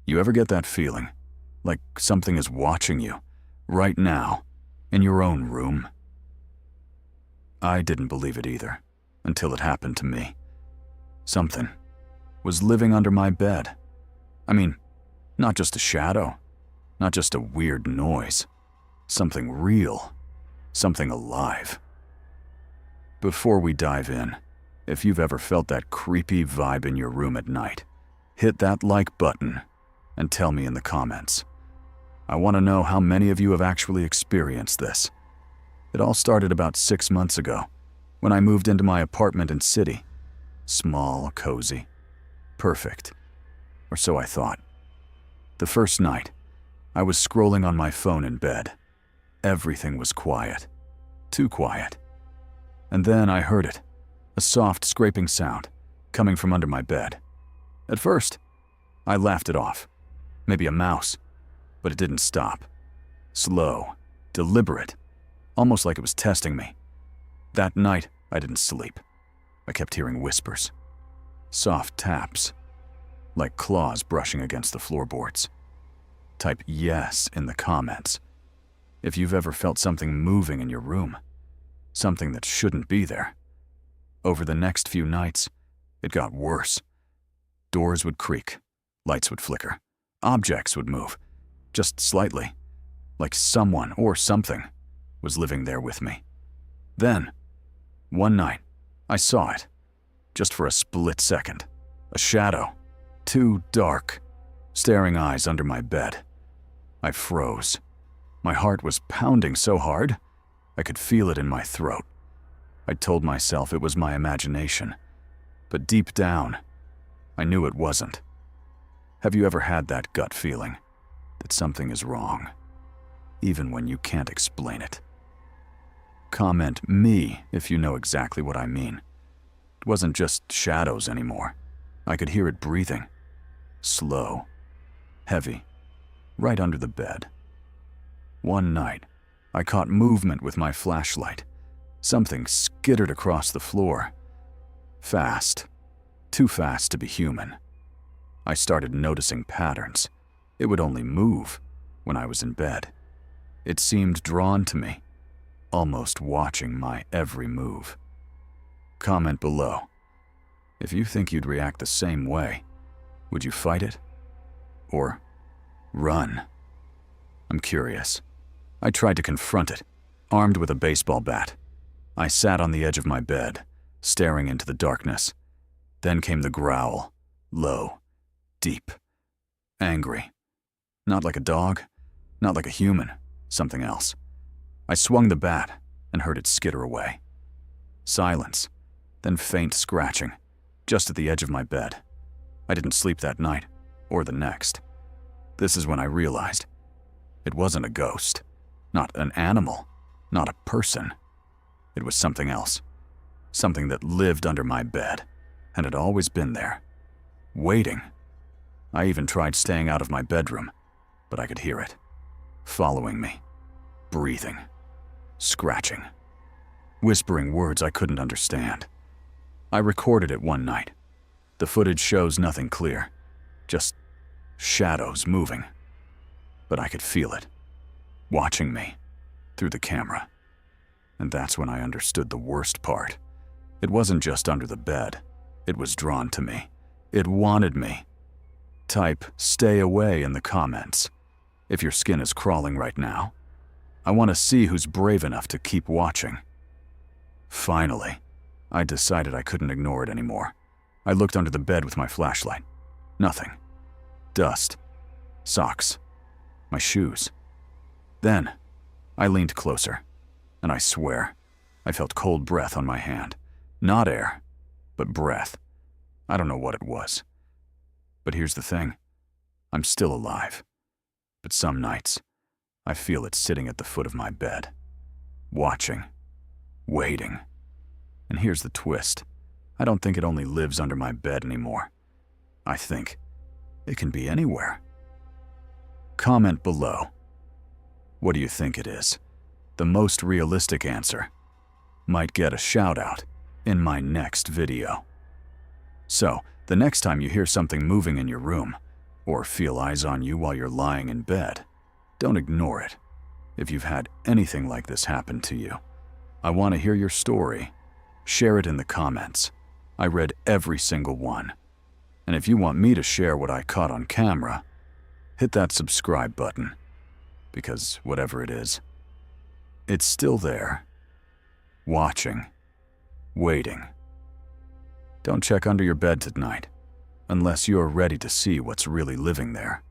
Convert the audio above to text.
You ever get that feeling, like something is watching you, right now, in your own room? I didn't believe it either, until it happened to me. Something was living under my bed. I mean, not just a shadow, not just a weird noise. Something real, something alive. Before we dive in, if you've ever felt that creepy vibe in your room at night, hit that like button and tell me in the comments. I want to know how many of you have actually experienced this. It all started about 6 months ago, when I moved into my apartment in City. Small, cozy, perfect, or so I thought. The first night, I was scrolling on my phone in bed. Everything was quiet, too quiet. And then I heard it, a soft scraping sound coming from under my bed. At first, I laughed it off. Maybe a mouse, but it didn't stop. Slow, deliberate, almost like it was testing me. That night, I didn't sleep. I kept hearing whispers, soft taps, like claws brushing against the floorboards. Type yes in the comments if you've ever felt something moving in your room, something that shouldn't be there. Over the next few nights, it got worse. Doors would creak, lights would flicker, objects would move, just slightly, like someone or something was living there with me. Then, one night, I saw it, just for a split second. A shadow, too dark, staring eyes under my bed. I froze. My heart was pounding so hard, I could feel it in my throat. I told myself it was my imagination, but deep down, I knew it wasn't. Have you ever had that gut feeling that something is wrong, even when you can't explain it? Comment me if you know exactly what I mean. It wasn't just shadows anymore. I could hear it breathing, slow, heavy, right under the bed. One night, I caught movement with my flashlight. Something skittered across the floor. Fast, too fast to be human. I started noticing patterns. It would only move when I was in bed. It seemed drawn to me, almost watching my every move. Comment below. If you think you'd react the same way, would you fight it? Or run? I'm curious. I tried to confront it, armed with a baseball bat. I sat on the edge of my bed, staring into the darkness. Then came the growl, low, deep, angry. Not like a dog, not like a human, something else. I swung the bat and heard it skitter away. Silence, then faint scratching, just at the edge of my bed. I didn't sleep that night, or the next. This is when I realized it wasn't a ghost, not an animal, not a person. It was something else, something that lived under my bed and had always been there, waiting. I even tried staying out of my bedroom, but I could hear it, following me, breathing, scratching, whispering words I couldn't understand. I recorded it one night. The footage shows nothing clear, just shadows moving. But I could feel it, watching me, through the camera. And that's when I understood the worst part. It wasn't just under the bed. It was drawn to me. It wanted me. Type "stay away" in the comments if your skin is crawling right now. I want to see who's brave enough to keep watching. Finally, I decided I couldn't ignore it anymore. I looked under the bed with my flashlight. Nothing. Dust. Socks. My shoes. Then, I leaned closer, and I swear, I felt cold breath on my hand. Not air, but breath. I don't know what it was. But here's the thing. I'm still alive. But some nights, I feel it sitting at the foot of my bed. Watching. Waiting. And here's the twist. I don't think it only lives under my bed anymore. I think it can be anywhere. Comment below. What do you think it is? The most realistic answer might get a shout out in my next video. So, the next time you hear something moving in your room, or feel eyes on you while you're lying in bed, don't ignore it. If you've had anything like this happen to you, I want to hear your story. Share it in the comments. I read every single one. And if you want me to share what I caught on camera, hit that subscribe button. Because whatever it is, it's still there. Watching. Waiting. Don't check under your bed tonight, unless you're ready to see what's really living there.